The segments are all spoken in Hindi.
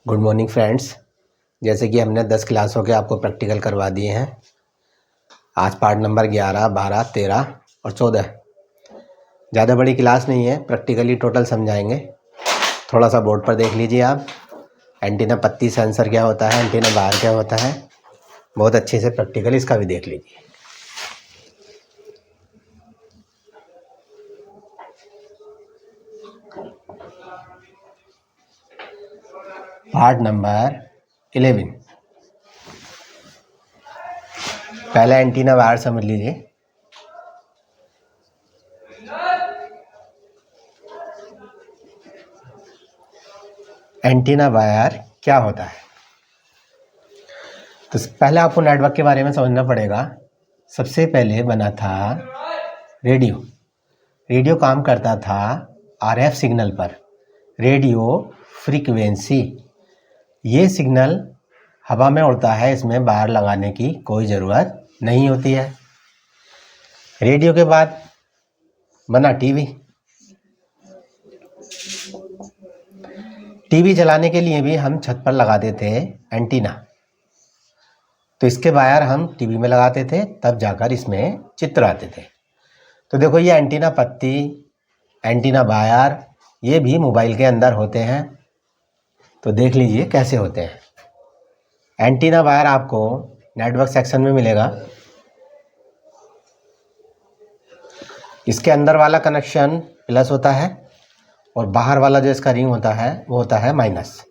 Good morning friends. जैसे कि हमने 10 क्लासों के आपको प्रैक्टिकल करवा दिए हैं। आज पार्ट नंबर 11, 12, 13 और 14। ज़्यादा बड़ी क्लास नहीं है, प्रैक्टिकली टोटल समझाएंगे। थोड़ा सा बोर्ड पर देख लीजिए आप। एंटीना पत्ती सेंसर क्या होता है, एंटीना बाहर क्या होता है, बहुत अच्छे से प्रैक्टिकल इसका भी देख लीजिए। पार्ट नंबर 11, पहला एंटीना बाहर समझ लीजिए। एंटीना वायर क्या होता है, तो पहले आपको नेटवर्क के बारे में समझना पड़ेगा। सबसे पहले बना था रेडियो। रेडियो काम करता था आरएफ सिग्नल पर, रेडियो फ्रीक्वेंसी। ये सिग्नल हवा में उड़ता है, इसमें बाहर लगाने की कोई ज़रूरत नहीं होती है। रेडियो के बाद बना टीवी। टीवी चलाने के लिए भी हम छत पर लगाते थे एंटीना, तो इसके वायर हम टीवी में लगाते थे, तब जाकर इसमें चित्र आते थे। तो देखो ये एंटीना पत्ती, एंटीना वायर, ये भी मोबाइल के अंदर होते हैं। तो देख लीजिए कैसे होते हैं। एंटीना वायर आपको नेटवर्क सेक्शन में मिलेगा। इसके अंदर वाला कनेक्शन प्लस होता है और बाहर वाला जो इसका रिंग होता है वो होता है माइनस,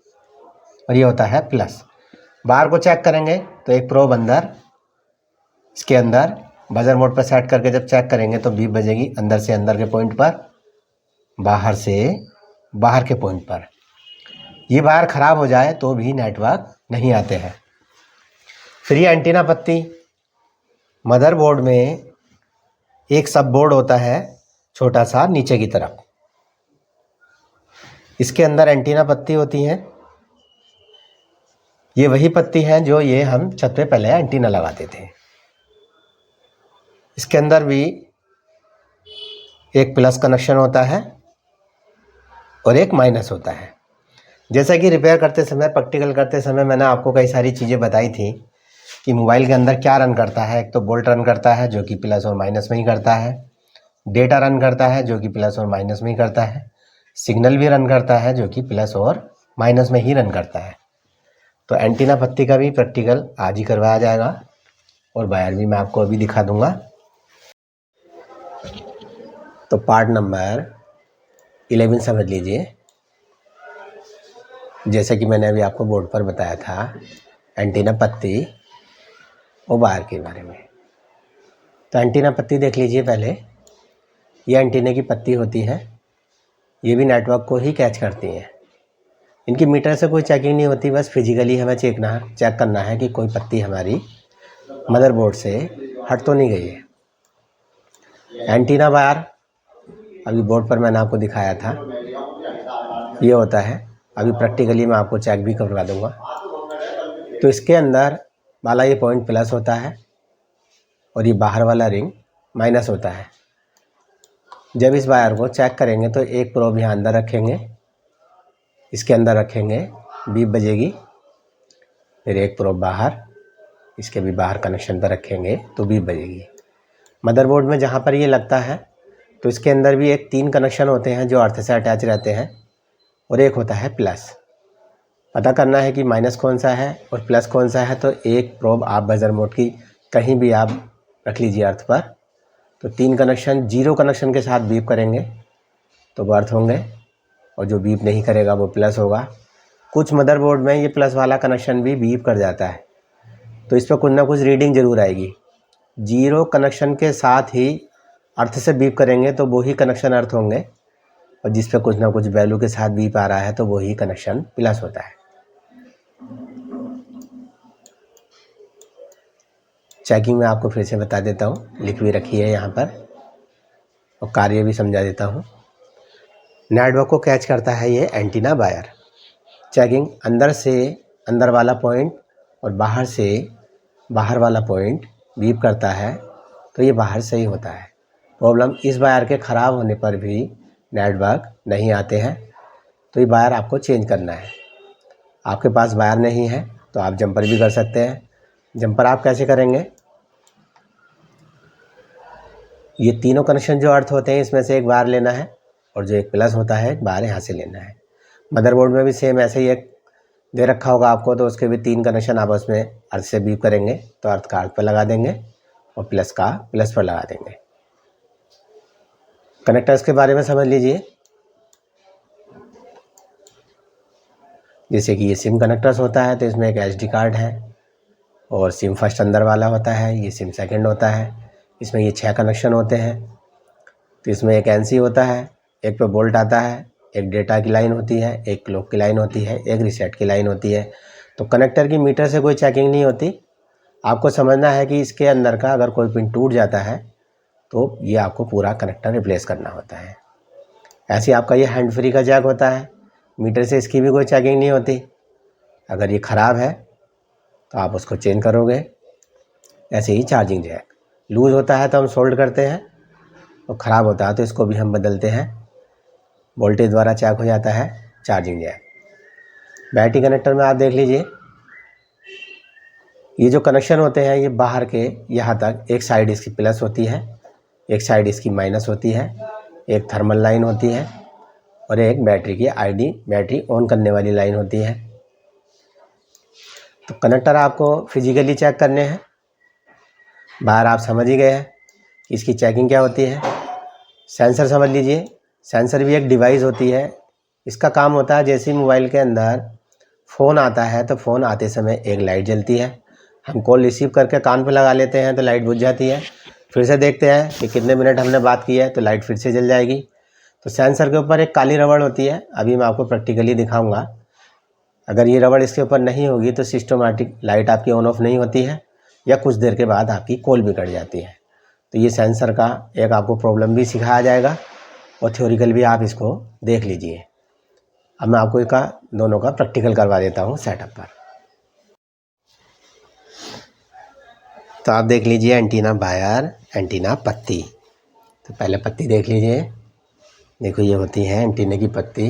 और ये होता है प्लस। बाहर को चेक करेंगे तो एक प्रोब अंदर, इसके अंदर बजर मोड पर सेट करके जब चेक करेंगे तो बीप बजेगी अंदर से अंदर के पॉइंट पर, बाहर से बाहर के पॉइंट पर। ये वायर ख़राब हो जाए तो भी नेटवर्क नहीं आते हैं। फिर ये एंटीना पत्ती, मदरबोर्ड में एक सब बोर्ड होता है छोटा सा नीचे की तरफ, इसके अंदर एंटीना पत्ती होती हैं। ये वही पत्ती हैं जो ये हम छत पे पहले एंटीना लगाते थे। इसके अंदर भी एक प्लस कनेक्शन होता है और एक माइनस होता है। जैसा कि रिपेयर करते समय, प्रैक्टिकल करते समय मैंने आपको कई सारी चीज़ें बताई थी कि मोबाइल के अंदर क्या रन करता है। एक तो बोल्ट रन करता है जो कि प्लस और माइनस में ही करता है, डेटा रन करता है जो कि प्लस और माइनस में ही करता है, सिग्नल भी रन करता है जो कि प्लस और माइनस में ही रन करता है। तो एंटीना पत्ती का भी प्रैक्टिकल आज ही करवाया जाएगा और वायर भी मैं आपको अभी दिखा दूंगा। तो पार्ट नंबर 11 समझ लीजिए। जैसे कि मैंने अभी आपको बोर्ड पर बताया था एंटीना पत्ती और वायर के बारे में। तो एंटीना पत्ती देख लीजिए पहले। ये एंटीने की पत्ती होती है, ये भी नेटवर्क को ही कैच करती हैं। इनकी मीटर से कोई चेकिंग नहीं होती, बस फिजिकली हमें चेक करना है कि कोई पत्ती हमारी मदरबोर्ड से हट तो नहीं गई है। एंटीना वायर अभी बोर्ड पर मैंने आपको दिखाया था, ये होता है। अभी प्रैक्टिकली मैं आपको चेक भी करवा दूंगा। तो इसके अंदर वाला ये पॉइंट प्लस होता है और ये बाहर वाला रिंग माइनस होता है। जब इस वायर को चेक करेंगे तो एक प्रोब यहाँ अंदर रखेंगे, इसके अंदर रखेंगे, बीप बजेगी। फिर एक प्रोब बाहर, इसके भी बाहर कनेक्शन पर रखेंगे तो बीप बजेगी। मदरबोर्ड में जहाँ पर ये लगता है तो इसके अंदर भी एक 3 कनेक्शन होते हैं जो अर्थ से अटैच रहते हैं, और एक होता है प्लस। पता करना है कि माइनस कौन सा है और प्लस कौन सा है, तो एक प्रोब आप बजर मोड की कहीं भी आप रख लीजिए अर्थ पर। तो 3 कनेक्शन, 0 कनेक्शन के साथ बीप करेंगे तो वो अर्थ होंगे, और जो बीप नहीं करेगा वो प्लस होगा। कुछ मदरबोर्ड में ये प्लस वाला कनेक्शन भी बीप कर जाता है, तो इस पर कुछ ना कुछ रीडिंग ज़रूर आएगी। 0 कनेक्शन के साथ ही अर्थ से बीप करेंगे तो वो ही कनेक्शन अर्थ होंगे, और जिस पे कुछ ना कुछ वैल्यू के साथ बीप आ रहा है तो वही कनेक्शन प्लस होता है। चेकिंग में आपको फिर से बता देता हूँ, लिख भी रखी है यहाँ पर, और कार्य भी समझा देता हूँ। नेटवर्क को कैच करता है ये एंटीना वायर। चेकिंग, अंदर से अंदर वाला पॉइंट और बाहर से बाहर वाला पॉइंट बीप करता है तो ये बाहर से ही होता है। प्रॉब्लम, इस वायर के ख़राब होने पर भी नेटवर्क नहीं आते हैं, तो ये वायर आपको चेंज करना है। आपके पास वायर नहीं है तो आप जंपर भी कर सकते हैं। जंपर आप कैसे करेंगे, ये तीनों कनेक्शन जो अर्थ होते हैं इसमें से एक वायर लेना है और जो एक प्लस होता है एक वायर यहाँ से लेना है। मदरबोर्ड में भी सेम ऐसे ही एक दे रखा होगा आपको, तो उसके भी 3 कनेक्शन आपस में अर्थ से बीप करेंगे, तो अर्थ का अर्थ पर लगा देंगे और प्लस का प्लस पर लगा देंगे। कनेक्टर्स के बारे में समझ लीजिए। जैसे कि ये सिम कनेक्टर्स होता है तो इसमें एक एसडी कार्ड है और सिम फर्स्ट अंदर वाला होता है, ये सिम सेकंड होता है। इसमें ये 6 कनेक्शन होते हैं। तो इसमें एक एनसी होता है, एक पे बोल्ट आता है, एक डेटा की लाइन होती है, एक क्लॉक की लाइन होती है, एक रीसेट की लाइन होती है। तो कनेक्टर की मीटर से कोई चेकिंग नहीं होती। आपको समझना है कि इसके अंदर का अगर कोई पिन टूट जाता है तो ये आपको पूरा कनेक्टर रिप्लेस करना होता है। ऐसे आपका ये हैंड फ्री का जैक होता है, मीटर से इसकी भी कोई चेकिंग नहीं होती। अगर ये ख़राब है तो आप उसको चेंज करोगे। ऐसे ही चार्जिंग जैक लूज़ होता है तो हम सोल्ड करते हैं और ख़राब होता है तो इसको भी हम बदलते हैं। वोल्टेज द्वारा चेक हो जाता है चार्जिंग जैक। बैटरी कनेक्टर में आप देख लीजिए, ये जो कनेक्शन होते हैं ये बाहर के यहाँ तक, एक साइड इसकी प्लस होती है, एक साइड इसकी माइनस होती है, एक थर्मल लाइन होती है और एक बैटरी की आईडी, बैटरी ऑन करने वाली लाइन होती है। तो कनेक्टर आपको फिजिकली चेक करने हैं। बाहर आप समझ ही गए हैं कि इसकी चेकिंग क्या होती है। सेंसर समझ लीजिए, सेंसर भी एक डिवाइस होती है। इसका काम होता है जैसे मोबाइल के अंदर फ़ोन आता है तो फ़ोन आते समय एक लाइट जलती है, हम कॉल रिसीव करके कान पे लगा लेते हैं तो लाइट बुझ जाती है, फिर से देखते हैं कि कितने मिनट हमने बात की है तो लाइट फिर से जल जाएगी। तो सेंसर के ऊपर एक काली रबड़ होती है, अभी मैं आपको प्रैक्टिकली दिखाऊंगा। अगर ये रबड़ इसके ऊपर नहीं होगी तो सिस्टमेटिक लाइट आपकी ऑन ऑफ नहीं होती है या कुछ देर के बाद आपकी कॉल भी कट जाती है। तो ये सेंसर का एक आपको प्रॉब्लम भी सिखाया जाएगा और थ्योरिकल भी आप इसको देख लीजिए। अब मैं आपको इसका दोनों का प्रैक्टिकल करवा देता हूँ सेटअप पर। तो आप देख लीजिए एंटीना वायर, एंटीना पत्ती। तो पहले पत्ती देख लीजिए। देखो ये होती है एंटीने की पत्ती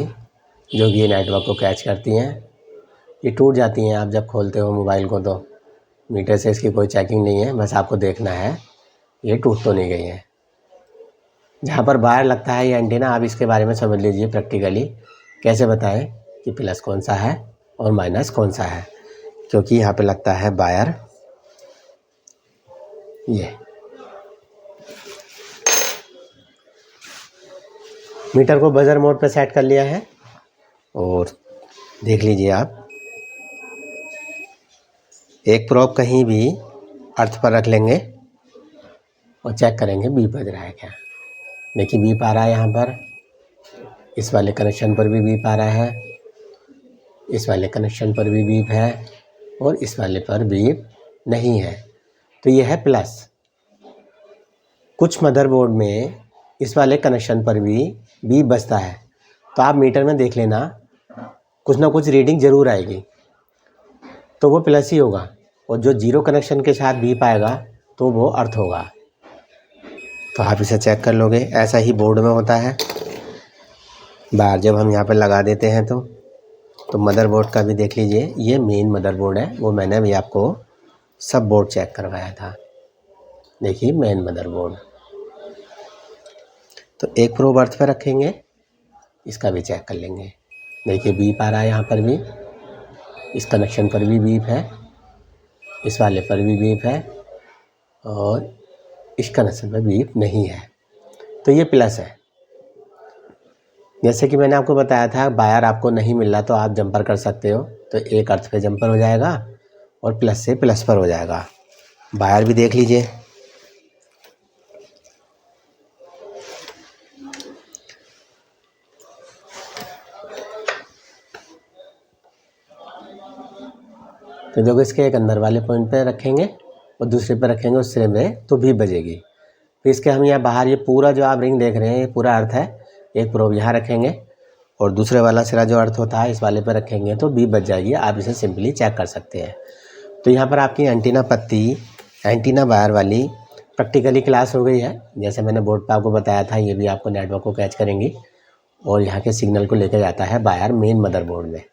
जो कि ये नेटवर्क को कैच करती हैं। ये टूट जाती हैं आप जब खोलते हो मोबाइल को, तो मीटर से इसकी कोई चेकिंग नहीं है, बस आपको देखना है ये टूट तो नहीं गई है। जहाँ पर वायर लगता है ये एंटीना, आप इसके बारे में समझ लीजिए प्रैक्टिकली। कैसे बताएं कि प्लस कौन सा है और माइनस कौन सा है, क्योंकि यहाँ पे लगता है वायर। ये मीटर को बजर मोड पे सेट कर लिया है और देख लीजिए आप, एक प्रोब कहीं भी अर्थ पर रख लेंगे और चेक करेंगे बीप बज रहा है क्या। देखिए बीप आ रहा है, यहाँ पर इस वाले कनेक्शन पर भी बीप आ रहा है, इस वाले कनेक्शन पर भी बीप है और इस वाले पर बीप नहीं है। तो ये है प्लस। कुछ मदरबोर्ड में इस वाले कनेक्शन पर भी बीप बजता है, तो आप मीटर में देख लेना कुछ ना कुछ रीडिंग ज़रूर आएगी, तो वो प्लस ही होगा। और जो जीरो कनेक्शन के साथ बीप आएगा तो वो अर्थ होगा। तो आप इसे चेक कर लोगे। ऐसा ही बोर्ड में होता है। बार जब हम यहाँ पर लगा देते हैं तो मदरबोर्ड का भी देख लीजिए। ये मेन मदरबोर्ड है, वो मैंने भी आपको सब बोर्ड चेक करवाया था। देखिए मेन मदरबोर्ड। तो एक प्रोब अर्थ पे रखेंगे, इसका भी चेक कर लेंगे। देखिए बीप आ रहा है, यहाँ पर भी, इस कनेक्शन पर भी बीप है, इस वाले पर भी बीप है और इस कनेक्शन पर बीप नहीं है। तो ये प्लस है। जैसे कि मैंने आपको बताया था, वायर आपको नहीं मिल रहा तो आप जंपर कर सकते हो। तो एक अर्थ पे जंपर हो जाएगा और प्लस से प्लस पर हो जाएगा। वायर भी देख लीजिए। तो जो इसके एक अंदर वाले पॉइंट पे रखेंगे और दूसरे पे रखेंगे उस सिरे में तो भी बजेगी। फिर इसके हम यहाँ बाहर ये पूरा जो आप रिंग देख रहे हैं ये पूरा अर्थ है। एक प्रोब यहाँ रखेंगे और दूसरे वाला सिरा जो अर्थ होता है इस वाले पे रखेंगे तो भी बच जाएगी। आप इसे सिंपली चेक कर सकते हैं। तो यहाँ पर आपकी एंटीना पत्ती, एंटीना वायर वाली प्रैक्टिकली क्लास हो गई है। जैसे मैंने बोर्ड पे आपको बताया था, ये भी आपको नेटवर्क को कैच करेंगी और यहाँ के सिग्नल को लेकर जाता है वायर मेन मदरबोर्ड में।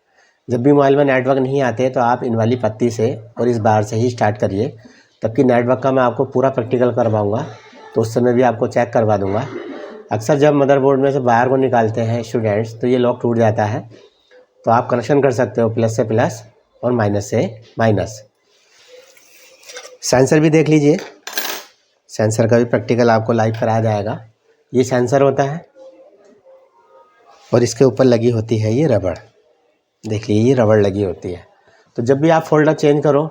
जब भी मोबाइल में नेटवर्क नहीं आते तो आप इन वाली पत्ती से और इस बार से ही स्टार्ट करिए, तबकि नेटवर्क का मैं आपको पूरा प्रैक्टिकल करवाऊँगा, तो उस समय भी आपको चेक करवा दूँगा। अक्सर जब मदरबोर्ड में से बाहर को निकालते हैं स्टूडेंट्स तो ये लॉक टूट जाता है, तो आप कनेक्शन कर सकते हो प्लस से प्लस और माइनस से माइनस। सेंसर भी देख लीजिए, सेंसर का भी प्रैक्टिकल आपको लाइव कराया जाएगा। ये सेंसर होता है और इसके ऊपर लगी होती है ये रबड़, देख लीजिए ये रबड़ लगी होती है। तो जब भी आप फोल्डर चेंज करो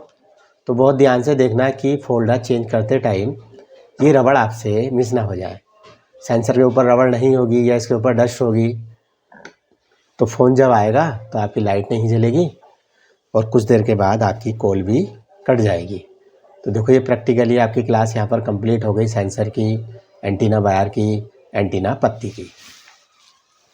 तो बहुत ध्यान से देखना कि फोल्डर चेंज करते टाइम ये रबड़ आपसे मिस ना हो जाए। सेंसर के ऊपर रबड़ नहीं होगी या इसके ऊपर डस्ट होगी तो फ़ोन जब आएगा तो आपकी लाइट नहीं जलेगी और कुछ देर के बाद आपकी कॉल भी कट जाएगी। तो देखो ये प्रैक्टिकली आपकी क्लास यहाँ पर कंप्लीट हो गई सेंसर की, एंटीना वायर की, एंटीना पत्ती की।